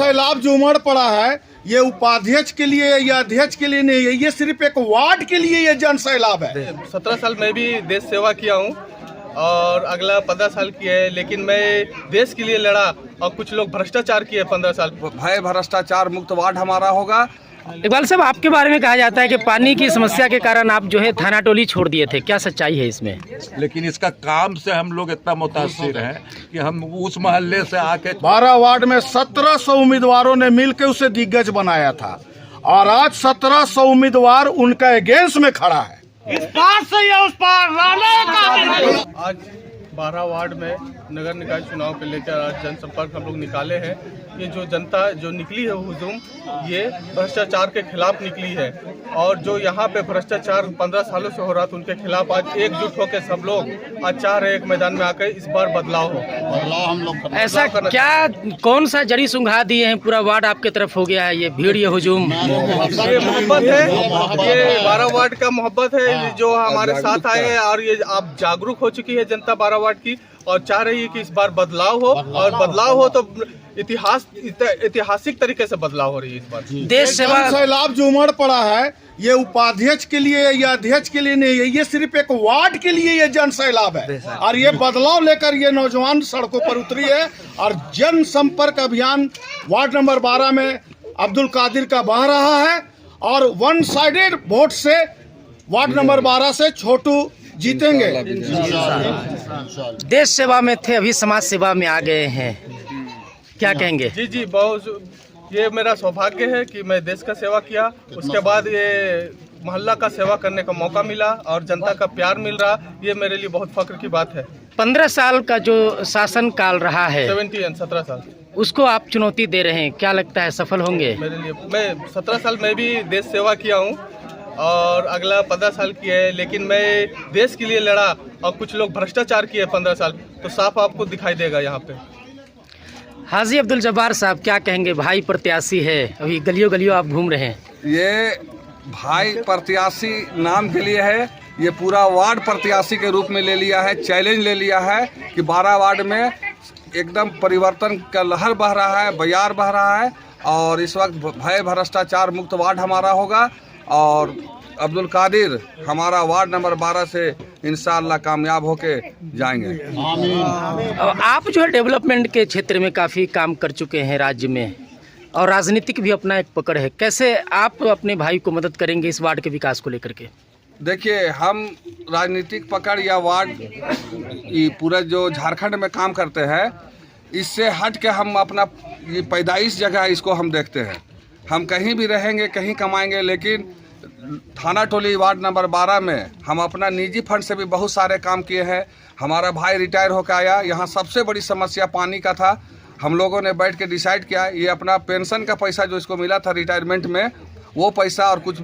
सैलाब जो उमड़ पड़ा है ये उपाध्यक्ष के लिए या अध्यक्ष के लिए नहीं है, ये सिर्फ एक वार्ड के लिए ये जन सैलाब है। 17 साल मैं भी देश सेवा किया हूँ और अगला 15 साल की है, लेकिन मैं देश के लिए लड़ा और कुछ लोग भ्रष्टाचार किए 15 साल। भय भ्रष्टाचार मुक्त वार्ड हमारा होगा। इकबाल साहब, आपके बारे में कहा जाता है कि पानी की समस्या के कारण आप जो है थाना टोली छोड़ दिए थे, क्या सच्चाई है इसमें? लेकिन इसका काम से हम लोग इतना मुतासिर हैं कि हम उस मोहल्ले से आके 12 वार्ड में 1700 उम्मीदवारों ने मिलकर उसे दिग्गज बनाया था और आज 1700 उम्मीदवार उनका अगेंस्ट में खड़ा है। इस पार से या उस पार आज 12 वार्ड में नगर निकाय चुनाव को लेकर आज जनसंपर्क हम लोग निकाले हैं। ये जो जनता जो निकली है हुजूम, ये भ्रष्टाचार के खिलाफ निकली है और जो यहाँ पे भ्रष्टाचार 15 सालों से हो रहा था उनके खिलाफ आज एकजुट होकर सब लोग आज चाह रहे एक मैदान में आकर इस बार बदलाव हो। हम लोग ऐसा क्या, कौन सा जड़ी सुंघा दिए हैं, पूरा वार्ड आपके तरफ हो गया है, ये भीड़, ये हुजूम? ये मोहब्बत है, ये 12 वार्ड का मोहब्बत है जो हमारे साथ आए हैं और ये आप जागरूक हो चुकी है जनता 12 वार्ड की और चाह रही है कि इस बार बदलाव हो और बदलाव हो तो ऐतिहासिक तरीके से बदलाव हो रही है इस बार। देश सेवा सैलाब जो उमड़ पड़ा है ये उपाध्यक्ष के लिए या अध्यक्ष के लिए नहीं है, ये सिर्फ एक वार्ड के लिए ये जन सैलाब है और ये बदलाव लेकर ये नौजवान सड़कों पर उतरी है और जन संपर्क अभियान वार्ड नंबर 12 में अब्दुल कादिर का बह रहा है और वन साइडेड वोट से वार्ड नंबर 12 से छोटू जीतेंगे। देश सेवा में थे, अभी समाज सेवा में आ गए हैं, क्या कहेंगे? जी बहुत, ये मेरा सौभाग्य है कि मैं देश का सेवा किया, उसके बाद ये मोहल्ला का सेवा करने का मौका मिला और जनता का प्यार मिल रहा, ये मेरे लिए बहुत फख्र की बात है। 15 साल का जो शासन काल रहा है, 17 साल, उसको आप चुनौती दे रहे हैं, क्या लगता है सफल होंगे? मेरे लिए, मैं 17 साल मैं भी देश सेवा किया हूँ और अगला 15 साल की है, लेकिन मैं देश के लिए लड़ा और कुछ लोग भ्रष्टाचार किए 15 साल, तो साफ आपको दिखाई देगा यहाँ पे। हाजी अब्दुल जब्बार साहब, क्या कहेंगे? भाई प्रत्याशी है, अभी गलियों गलियों आप घूम रहे हैं। ये भाई प्रत्याशी नाम के लिए है, ये पूरा वार्ड प्रत्याशी के रूप में ले लिया है, चैलेंज ले लिया है कि 12 वार्ड में एकदम परिवर्तन का लहर बह रहा है, बयार बह रहा है और इस वक्त भय भ्रष्टाचार मुक्त वार्ड हमारा होगा और अब्दुल कादिर हमारा वार्ड नंबर 12 से इंशाअल्लाह कामयाब होके जाएंगे। आप जो है डेवलपमेंट के क्षेत्र में काफ़ी काम कर चुके हैं राज्य में और राजनीतिक भी अपना एक पकड़ है, कैसे आप अपने भाई को मदद करेंगे इस वार्ड के विकास को लेकर के? देखिए, हम राजनीतिक पकड़ या वार्ड ये पूरा जो झारखंड में काम करते हैं, इससे हट के हम अपना ये पैदाइश जगह इसको हम देखते हैं। हम कहीं भी रहेंगे, कहीं कमाएंगे, लेकिन थाना टोली वार्ड नंबर 12 में हम अपना निजी फंड से भी बहुत सारे काम किए हैं। हमारा भाई रिटायर होकर आया, यहाँ सबसे बड़ी समस्या पानी का था। हम लोगों ने बैठ के डिसाइड किया, ये अपना पेंशन का पैसा जो इसको मिला था रिटायरमेंट में, वो पैसा और कुछ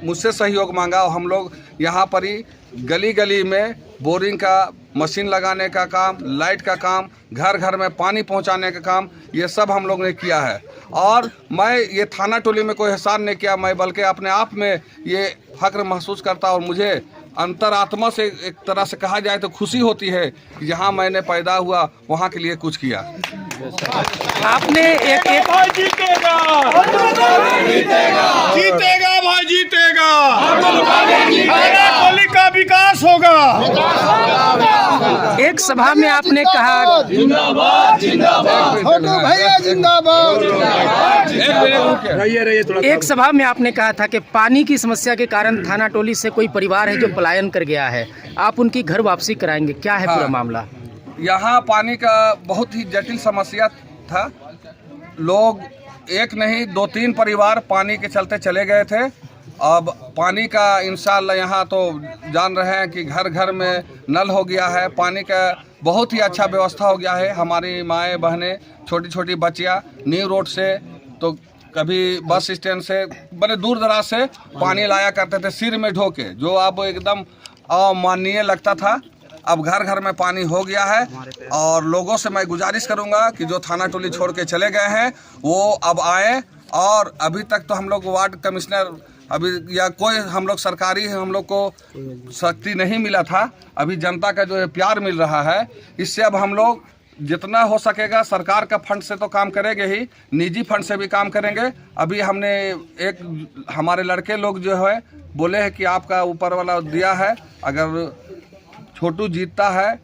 मुझसे सहयोग मांगा और हम लोग यहाँ पर ही गली गली में बोरिंग का मशीन लगाने का काम, लाइट का काम, घर घर में पानी पहुँचाने का काम, ये सब हम लोग ने किया है। और मैं ये थाना टोली में कोई एहसान नहीं किया, मैं बल्कि अपने आप में ये फख्र महसूस करता और मुझे अंतरात्मा से एक तरह से कहा जाए तो खुशी होती है कि जहाँ मैंने पैदा हुआ वहाँ के लिए कुछ किया। आपने एक भाई जीतेगा, जीतेगा भाई जीतेगा, टोली का विकास होगा। एक सभा में आपने कहा, जिंदाबाद जिंदाबाद, भैया जिंदाबाद। एक सभा में आपने कहा था कि पानी की समस्या के कारण थाना टोली से कोई परिवार है जो पलायन कर गया है, आप उनकी घर वापसी कराएंगे, क्या है पूरा मामला? यहाँ पानी का बहुत ही जटिल समस्या था, लोग एक नहीं 2-3 परिवार पानी के चलते चले गए थे। अब पानी का इंशाअल्लाह यहाँ तो जान रहे हैं कि घर घर में नल हो गया है, पानी का बहुत ही अच्छा व्यवस्था हो गया है। हमारी माएँ बहनें, छोटी छोटी बच्चियाँ न्यू रोड से तो कभी बस स्टैंड से बड़े दूर दराज से पानी लाया करते थे सिर में ढो के, जो अब एकदम अमाननीय लगता था। अब घर घर में पानी हो गया है और लोगों से मैं गुजारिश करूंगा कि जो थाना टोली छोड़ के चले गए हैं वो अब आए। और अभी तक तो हम लोग वार्ड कमिश्नर अभी या कोई हम लोग सरकारी हम लोग को शक्ति नहीं मिला था, अभी जनता का जो है प्यार मिल रहा है, इससे अब हम लोग जितना हो सकेगा सरकार का फंड से तो काम करेंगे ही, निजी फंड से भी काम करेंगे। अभी हमने एक हमारे लड़के लोग जो है बोले हैं कि आपका ऊपर वाला दिया है, अगर छोटू जीतता है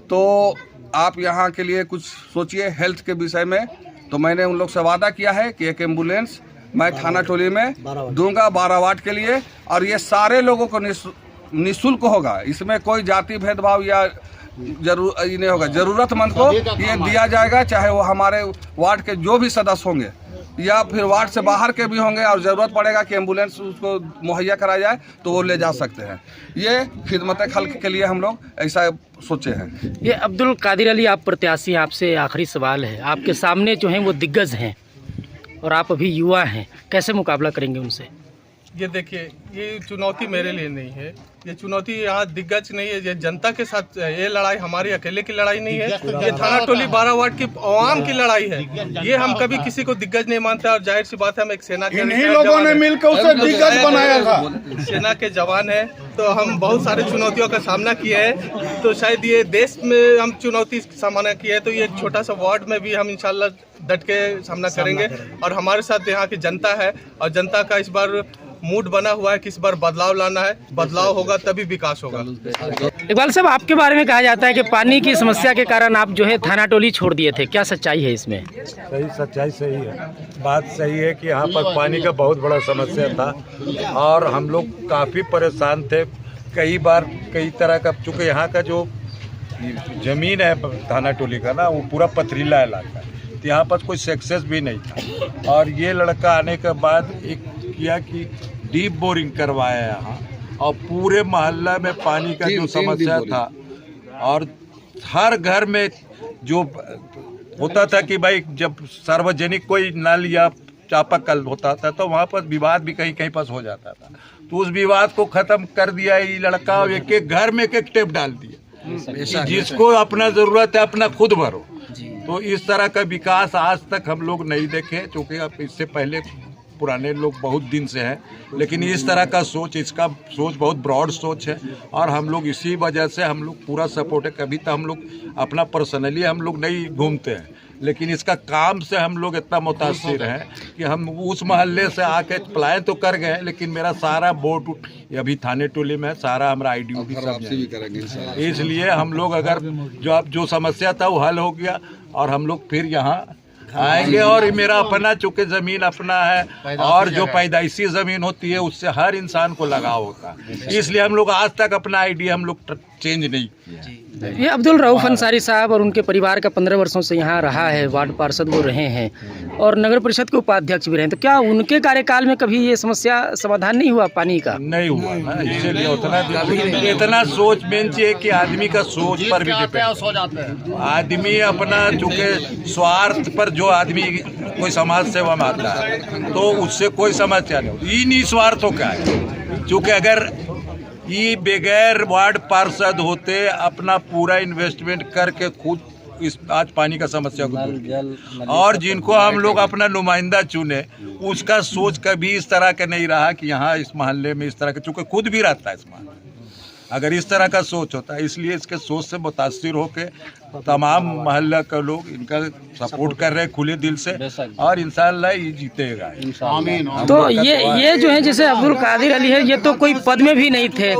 तो आप यहाँ के लिए कुछ सोचिए हेल्थ के विषय में। तो मैंने उन लोग से वादा किया है कि एक एम्बुलेंस मैं थाना टोली में दूंगा 12 वार्ड के लिए, और ये सारे लोगों को निःशुल्क होगा। इसमें कोई जाति भेदभाव या ये नहीं होगा। जरूरतमंद को ये दिया जाएगा, चाहे वो हमारे वार्ड के जो भी सदस्य होंगे या फिर वार्ड से बाहर के भी होंगे, और ज़रूरत पड़ेगा कि एम्बुलेंस उसको मुहैया कराया जाए तो वो ले जा सकते हैं। ये खिदमत खल्क के लिए हम लोग ऐसा सोचे हैं। ये अब्दुल कादिर अली, आप प्रत्याशी हैं, आपसे आखिरी सवाल है। आपके सामने जो हैं वो दिग्गज हैं और आप अभी युवा हैं, कैसे मुकाबला करेंगे उनसे? ये देखिए, ये चुनौती मेरे लिए नहीं है, ये चुनौती यहाँ दिग्गज नहीं है, ये जनता के साथ। ये लड़ाई हमारी अकेले की लड़ाई नहीं है, ये थाना टोली 12 वार्ड की आवाम की लड़ाई है। ये हम कभी किसी को दिग्गज नहीं मानते, और जाहिर सी बात है हम एक सेना के इन्हीं लोगों ने मिलकर उसे दिग्गज बनाया था। सेना के जवान है, तो हम बहुत सारे चुनौतियों का सामना किए हैं। तो शायद ये देश में हम चुनौती सामना किए हैं, तो ये एक छोटा सा वार्ड में भी हम इंशाल्लाह डट के सामना करेंगे। और हमारे साथ यहाँ की जनता है, और जनता का इस बार मूड बना हुआ है कि इस बार बदलाव लाना है। बदलाव होगा तभी विकास होगा। इकबाल साहब, आपके बारे में कहा जाता है कि पानी की समस्या के कारण आप जो है थाना टोली छोड़ दिए थे, क्या सच्चाई है इसमें? सही, सच्चाई सही है। बात सही है कि यहाँ पर पानी का बहुत बड़ा समस्या था और हम लोग काफ़ी परेशान थे। कई बार कई तरह का, चूँकि यहाँ का जो ज़मीन है थाना टोली का ना, वो पूरा पथरीला इलाका है, तो यहाँ पर कोई सक्सेस भी नहीं था। और ये लड़का आने के बाद एक किया कि डीप बोरिंग करवाया यहाँ, और पूरे मोहल्ला में पानी का जो समस्या था, और हर घर में जो होता था कि भाई जब सार्वजनिक कोई नल या चापाकल होता था तो वहाँ पर विवाद भी कहीं कहीं पर हो जाता था। तो उस विवाद को ख़त्म कर दिया ये लड़का, और एक एक घर में एक एक टेप डाल दिया, जिसको अपना ज़रूरत है अपना खुद भरो। तो इस तरह का विकास आज तक हम लोग नहीं देखे, क्योंकि अब इससे पहले पुराने लोग बहुत दिन से हैं, लेकिन इस तरह का सोच, इसका सोच बहुत ब्रॉड सोच है, और हम लोग इसी वजह से हम लोग पूरा सपोर्ट है। कभी तो हम लोग अपना पर्सनली हम लोग नहीं घूमते हैं, लेकिन इसका काम से हम लोग इतना मुतासिर हैं कि हम उस मोहल्ले से आके पलायन तो कर गए, लेकिन मेरा सारा बोर्ड अभी थाने टोली में सारा हमारा आईडी भी सब, इसलिए हम लोग अगर जो समस्या था वो हल हो गया, और हम लोग फिर यहाँ आएंगे। और मेरा अपना चूँकि ज़मीन अपना है, और जो पैदाइशी ज़मीन होती है उससे हर इंसान को लगाव होता है, इसलिए हम लोग आज तक अपना आईडी हम लोग चेंज नहीं किया। ये अब्दुल रऊफ अंसारी साहब और उनके परिवार का 15 वर्षों से यहाँ रहा है, वार्ड पार्षद वो रहे हैं और नगर परिषद के उपाध्यक्ष भी रहे, तो क्या उनके कार्यकाल में कभी ये समस्या समाधान नहीं हुआ पानी का? नहीं हुआ ना, इसीलिए इतना सोच मेन चाहिए कि आदमी का सोच पर भी डिपेंड। आदमी अपना चूँकि स्वार्थ पर जो आदमी कोई समाज सेवा में आता है तो उससे कोई समस्या नहीं होती। ये निस्वार्थों का है, चूँकि अगर ये बगैर वार्ड पार्षद होते अपना पूरा इन्वेस्टमेंट करके खुद इस आज पानी का समस्या को दूर किया, और जिनको हम लोग अपना नुमाइंदा चुने उसका सोच कभी इस तरह का नहीं रहा कि यहाँ इस मोहल्ले में इस तरह का, चूँकि खुद भी रहता है इस मोहल्ले, अगर इस तरह का सोच होता है, इसलिए इसके सोच से मुतासिर होके तमाम मोहल्ला का लोग इनका सपोर्ट कर रहे हैं खुले दिल से, और इंशाअल्लाह ये जीतेगा। तो ये जो है जैसे अब्दुल कादिर अली है, ये तो कोई पद में भी नहीं थे,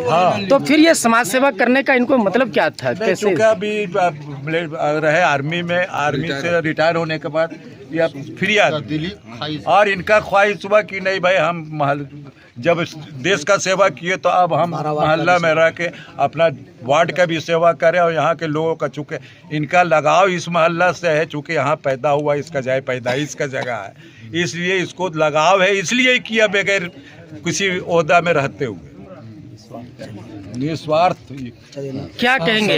तो फिर ये समाज सेवा करने का इनको मतलब क्या था? कैसे? अभी रहे आर्मी में, आर्मी से रिटायर होने के बाद या फ्री आदमी, और इनका ख्वाहिश हुआ कि नहीं भाई हम जब देश का सेवा किए तो अब हम मोहल्ला में रह के अपना वार्ड का भी सेवा करें, और यहाँ के लोगों का चूँकि इनका लगाव इस मोहल्ला से है, चूँकि यहाँ पैदा हुआ, इसका जाए पैदाइश का जगह है, इसलिए इसको लगाव है, इसलिए किया बगैर किसी ओहदा में रहते हुए निस्वार्थ। क्या कहेंगे?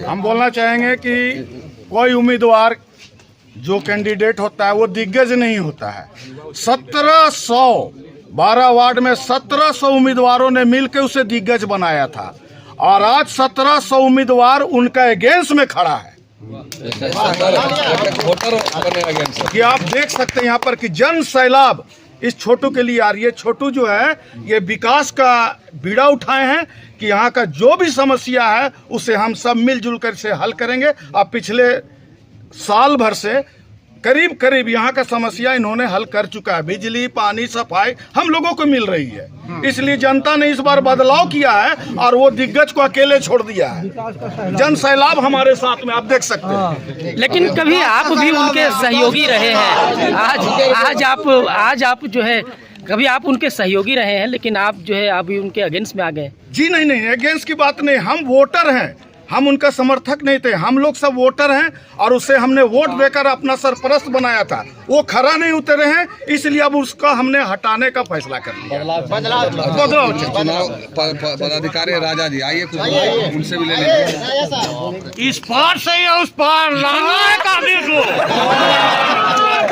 हम बोलना चाहेंगे कि कोई उम्मीदवार जो कैंडिडेट होता है वो दिग्गज नहीं होता है। 12 वार्ड में 1700 उम्मीदवारों ने मिलकर उसे दिग्गज बनाया था, और आज 1700 उम्मीदवार उनका अगेंस्ट में खड़ा है। कि आप देख सकते हैं यहाँ पर कि जन सैलाब इस छोटू के लिए आ रही है। छोटू जो है ये विकास का बीड़ा उठाए हैं कि यहाँ का जो भी समस्या है उसे हम सब मिलजुल कर से हल करेंगे। अब पिछले साल भर से करीब करीब यहाँ का समस्या इन्होंने हल कर चुका है। बिजली, पानी, सफाई हम लोगों को मिल रही है। इसलिए जनता ने इस बार बदलाव किया है और वो दिग्गज को अकेले छोड़ दिया है। जन सैलाब हमारे साथ में आप देख सकते हैं। लेकिन कभी आप भी उनके सहयोगी रहे हैं। आज आप जो है कभी आप उनके सहयोगी रहे हैं, लेकिन आप जो है अभी उनके अगेंस्ट में आ गए। जी नहीं, अगेंस्ट की बात नहीं। हम वोटर हैं, हम उनका समर्थक नहीं थे। हम लोग सब वोटर हैं और उसे हमने वोट देकर अपना सरपरस्त बनाया था। वो खरा नहीं उतरे हैं, इसलिए अब उसका हमने हटाने का फैसला कर लिया। बदलाव चुनाव पदाधिकारी राजा जी आइए, कुछ उनसे भी ले लीजिए। इस पार से या उस पार लाना है कादिर को,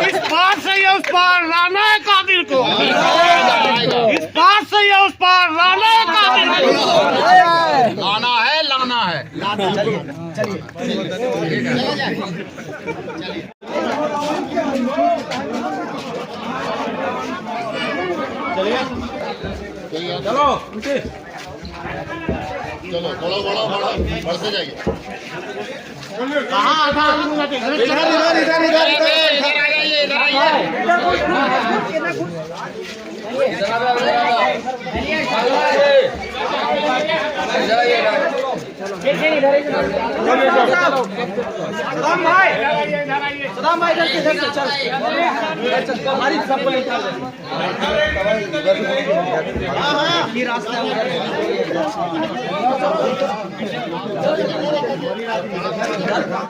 इस पार से या उस पार लाना है कादिर को, इस पार से या उस पार लाना है कादिर को। लाना है। चलो थोड़ा बढ़ते जाइए। सदाम भाई रास्ता